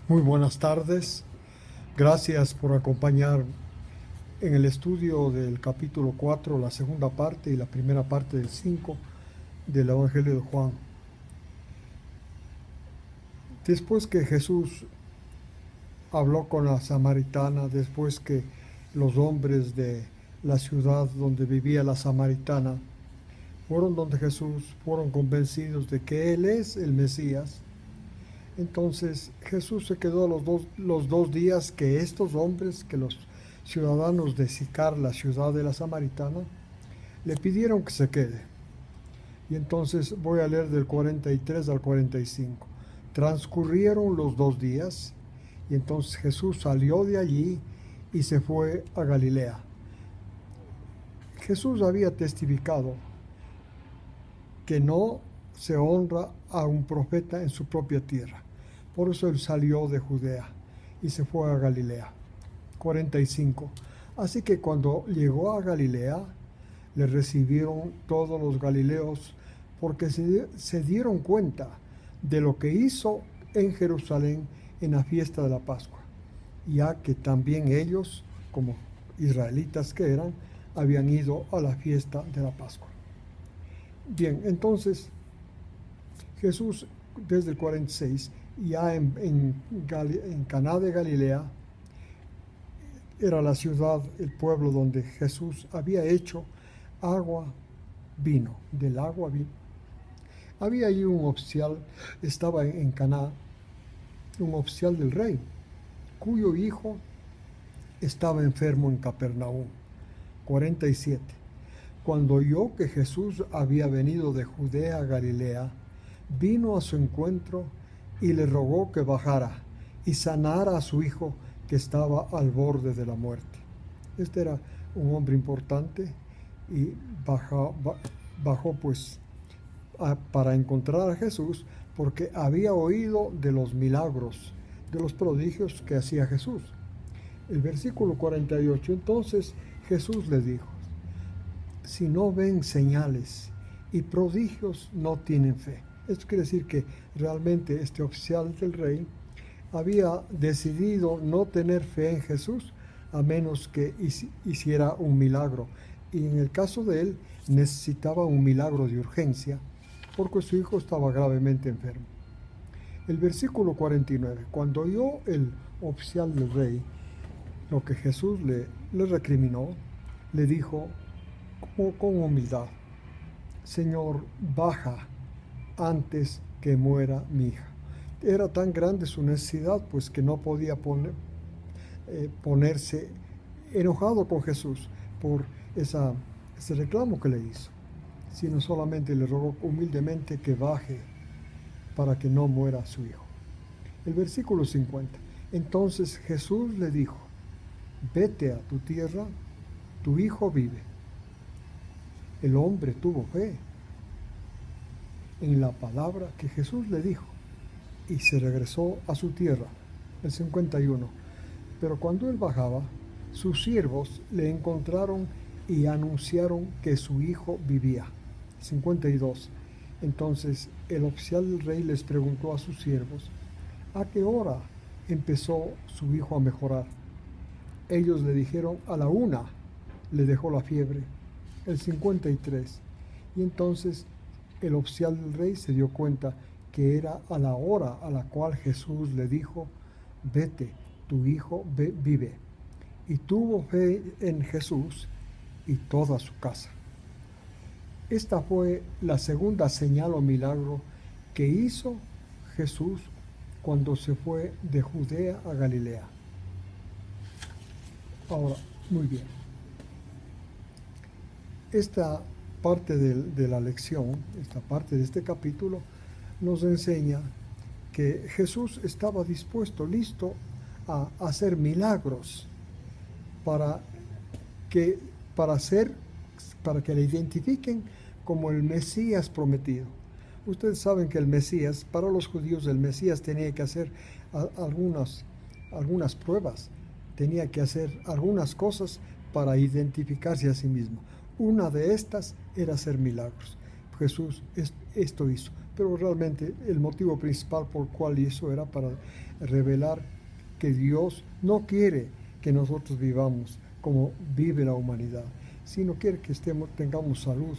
Muy buenas tardes. Gracias por acompañar en el estudio del capítulo 4, la segunda parte y la primera parte del 5 del Evangelio de Juan. Después que Jesús habló con la samaritana, después que los hombres de la ciudad donde vivía la samaritana fueron donde Jesús, fueron convencidos de que Él es el Mesías. Entonces Jesús se quedó los dos días que estos hombres, que los ciudadanos de Sicar, la ciudad de la Samaritana, le pidieron que se quede. Y entonces voy a leer del 43 al 45. Transcurrieron los 2 días y entonces Jesús salió de allí y se fue a Galilea. Jesús había testificado que no se honra a un profeta en su propia tierra. Por eso él salió de Judea y se fue a Galilea. 45. Así que cuando llegó a Galilea, le recibieron todos los galileos porque se dieron cuenta de lo que hizo en Jerusalén en la fiesta de la Pascua, ya que también ellos, como israelitas que eran, habían ido a la fiesta de la Pascua. Bien, entonces Jesús desde el 46, ya en Caná de Galilea, era la ciudad, el pueblo donde Jesús había hecho agua, vino, del agua vino. Había allí un oficial, estaba en Caná, un oficial del rey, cuyo hijo estaba enfermo en Capernaum. 47. Cuando oyó que Jesús había venido de Judea a Galilea, vino a su encuentro y le rogó que bajara y sanara a su hijo que estaba al borde de la muerte. Este era un hombre importante y bajó pues para encontrar a Jesús, porque había oído de los milagros, de los prodigios que hacía Jesús. El versículo 48, entonces Jesús le dijo: si no ven señales y prodigios, no tienen fe. Esto quiere decir que realmente este oficial del rey había decidido no tener fe en Jesús a menos que hiciera un milagro. Y en el caso de él necesitaba un milagro de urgencia porque su hijo estaba gravemente enfermo. El versículo 49, cuando oyó el oficial del rey lo que Jesús le recriminó, le dijo con humildad: Señor, baja antes que muera mi hija. Era tan grande su necesidad pues que no podía ponerse enojado con Jesús por ese reclamo que le hizo, sino solamente le rogó humildemente que baje para que no muera su hijo. El versículo 50. Entonces Jesús le dijo: vete a tu tierra, tu hijo vive. El hombre tuvo fe en la palabra que Jesús le dijo y se regresó a su tierra. El 51. Pero cuando él bajaba, sus siervos le encontraron y anunciaron que su hijo vivía. 52. Entonces el oficial del rey les preguntó a sus siervos: ¿a qué hora empezó su hijo a mejorar? Ellos le dijeron: a la 1 le dejó la fiebre. El 53. Y entonces el oficial del rey se dio cuenta que era a la hora a la cual Jesús le dijo: vete, tu hijo vive. Y tuvo fe en Jesús y toda su casa. Esta fue la segunda señal o milagro que hizo Jesús cuando se fue de Judea a Galilea. Ahora, muy bien. Esta parte de la lección, esta parte de este capítulo, nos enseña que Jesús estaba dispuesto, listo a hacer milagros para que le identifiquen como el Mesías prometido. Ustedes saben que el Mesías, para los judíos, el Mesías tenía que hacer algunas pruebas, tenía que hacer algunas cosas para identificarse a sí mismo. Una de estas era hacer milagros. Jesús esto hizo, pero realmente el motivo principal por el cual hizo era para revelar que Dios no quiere que nosotros vivamos como vive la humanidad, sino quiere que tengamos salud,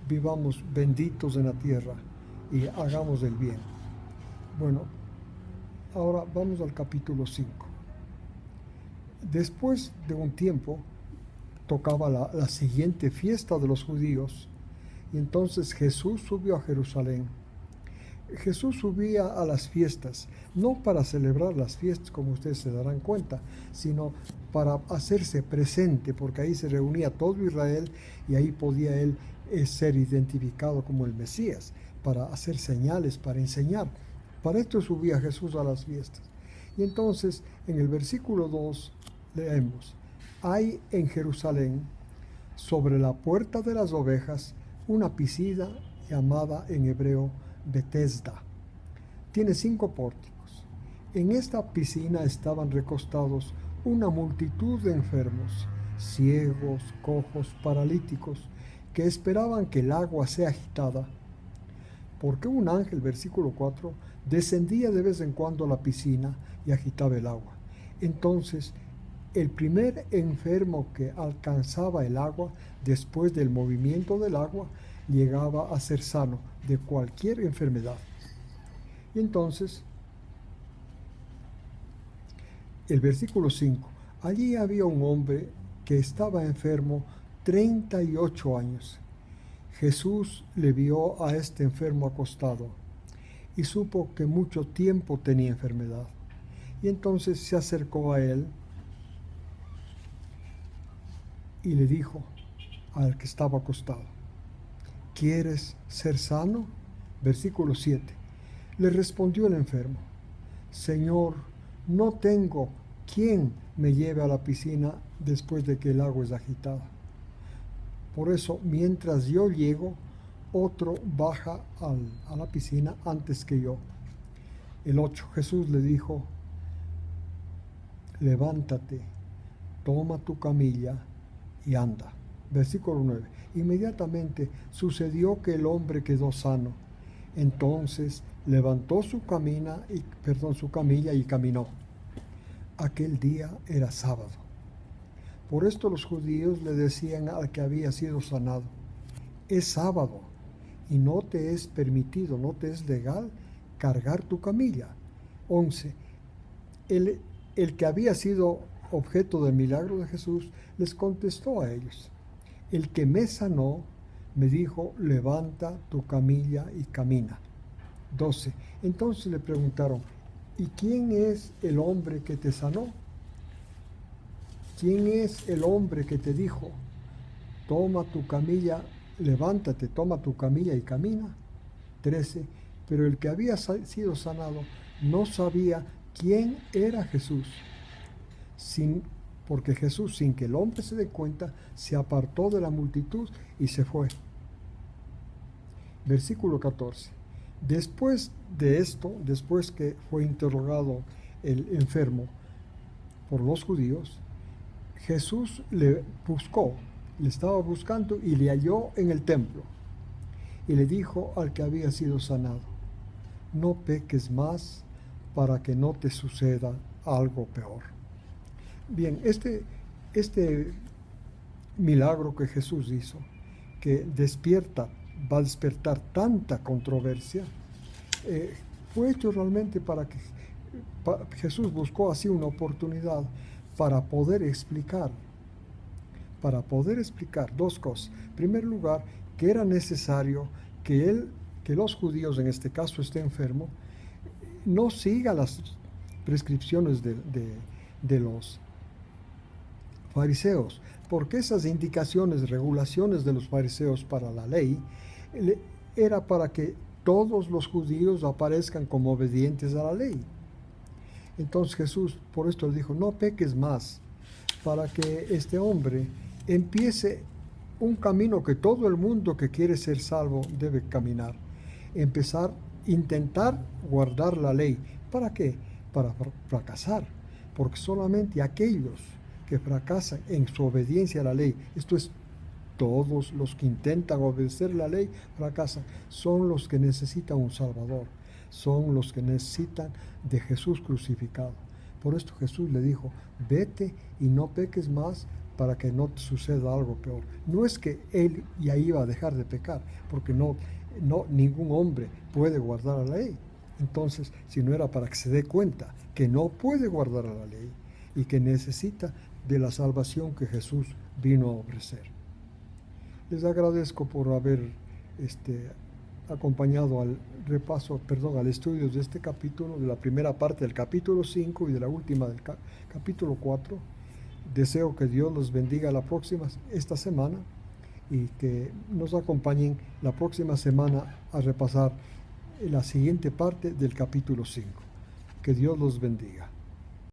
vivamos benditos en la tierra y hagamos el bien. Bueno, ahora vamos al capítulo 5. Después de un tiempo tocaba la siguiente fiesta de los judíos, y entonces Jesús subió a Jerusalén. Jesús subía a las fiestas, no para celebrar las fiestas como ustedes se darán cuenta, sino para hacerse presente, porque ahí se reunía todo Israel y ahí podía él ser identificado como el Mesías, para hacer señales, para enseñar. Para esto subía Jesús a las fiestas. Y entonces en el versículo 2 leemos: hay en Jerusalén, sobre la puerta de las ovejas, una piscina llamada en hebreo Betesda. Tiene 5 pórticos. En esta piscina estaban recostados una multitud de enfermos, ciegos, cojos, paralíticos, que esperaban que el agua sea agitada. Porque un ángel, versículo 4, descendía de vez en cuando a la piscina y agitaba el agua. Entonces, el primer enfermo que alcanzaba el agua, después del movimiento del agua, llegaba a ser sano de cualquier enfermedad. Y entonces, el versículo 5, allí había un hombre que estaba enfermo 38 años. Jesús le vio a este enfermo acostado y supo que mucho tiempo tenía enfermedad. Y entonces se acercó a él y le dijo al que estaba acostado: ¿quieres ser sano? Versículo 7. Le respondió el enfermo: Señor, no tengo quien me lleve a la piscina después de que el agua es agitada. Por eso, mientras yo llego, otro baja a la piscina antes que yo. El 8. Jesús le dijo: levántate, toma tu camilla y anda. Versículo 9. Inmediatamente sucedió que el hombre quedó sano. Entonces levantó su camilla y caminó. Aquel día era sábado. Por esto los judíos le decían al que había sido sanado: es sábado y no te es permitido, no te es legal cargar tu camilla. 11. El que había sido objeto del milagro de Jesús les contestó a ellos: el que me sanó me dijo, levanta tu camilla y camina. 12. Entonces le preguntaron: ¿y quién es el hombre que te sanó? ¿Quién es el hombre que te dijo, toma tu camilla, levántate, toma tu camilla y camina? 13. Pero el que había sido sanado no sabía quién era Jesús, porque Jesús, sin que el hombre se dé cuenta, se apartó de la multitud y se fue. Versículo 14. Después de esto, después que fue interrogado el enfermo por los judíos, Jesús le estaba buscando y le halló en el templo. Y le dijo al que había sido sanado: no peques más para que no te suceda algo peor. Bien, este milagro que Jesús hizo, que va a despertar tanta controversia, fue hecho realmente para que Jesús buscó así una oportunidad para poder explicar 2 cosas. En primer lugar, que era necesario que los judíos, en este caso este enfermo, no siga las prescripciones de los fariseos, porque esas indicaciones, regulaciones de los fariseos para la ley, era para que todos los judíos aparezcan como obedientes a la ley. Entonces Jesús por esto le dijo: no peques más, para que este hombre empiece un camino que todo el mundo que quiere ser salvo debe caminar. Intentar guardar la ley. ¿Para qué? Para fracasar, porque solamente aquellos que fracasan en su obediencia a la ley, esto es todos los que intentan obedecer la ley fracasan. Son los que necesitan un Salvador, son los que necesitan de Jesús crucificado. Por esto Jesús le dijo, vete y no peques más para que no te suceda algo peor. No es que él ya iba a dejar de pecar, porque ningún hombre puede guardar la ley. Entonces, si no era para que se dé cuenta que no puede guardar la ley y que necesita de la salvación que Jesús vino a ofrecer. Les agradezco por haber acompañado al al estudio de este capítulo, de la primera parte del capítulo 5 y de la última del capítulo 4. Deseo que Dios los bendiga esta semana y que nos acompañen la próxima semana a repasar la siguiente parte del capítulo 5. Que Dios los bendiga.